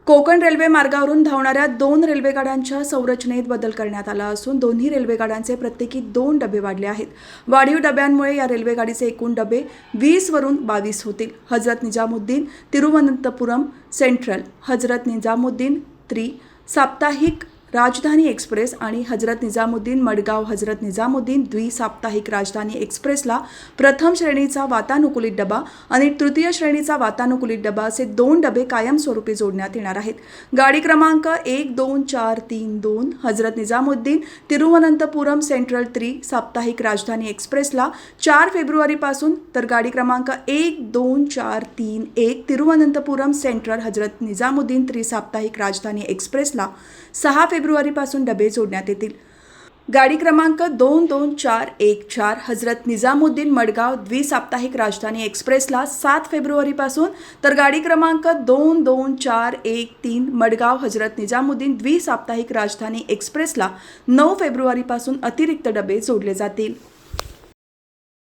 Konkan railway मार्गावरून धावणाऱ्या 2 रेल्वेगाड्यांच्या संरचनेत बदल करण्यात आला असून दोन्ही रेल्वेगाड्यांचे प्रत्येकी 2 डबे वाढले आहेत. वाढीव डब्यांमुळे या रेल्वेगाडीचे एकूण डबे 20 वरून 22 होतील. हजरत निजामुद्दीन तिरुवनंतपुरम सेंट्रल, हजरत निजामुद्दीन साप्ताहिक राजधानी एक्सप्रेस आणि हजरत निजामुद्दीन मडगाव हजरत निजामुद्दीन साप्ताहिक राजधानी एक्सप्रेसला प्रथम श्रेणीचा वातानुकूलित डबा आणि तृतीय श्रेणीचा वातानुकूलित डबा असे 2 डबे कायमस्वरूपी जोडण्यात येणार आहेत. गाडी क्रमांक 12432 हजरत निजामुद्दीन तिरुवनंतपुरम सेंट्रल साप्ताहिक राजधानी एक्सप्रेसला 4 फेब्रुवारीपासून तर गाडी क्रमांक 12431 तिरुवनंतपुरम सेंट्रल हजरत निजामुद्दीन साप्ताहिक राजधानी एक्सप्रेसला 6 फेब्रुवारीपासून डबे जोडण्यात येतील. गाडी क्रमांक 22414 हजरत निजामुद्दीन मडगाव साप्ताहिक राजधानी एक्सप्रेसला 7 फेब्रुवारीपासून तर गाडी क्रमांक 22413 मडगाव हजरत निजामुद्दीन साप्ताहिक राजधानी एक्सप्रेसला 9 फेब्रुवारीपासून अतिरिक्त डबे जोडले जातील.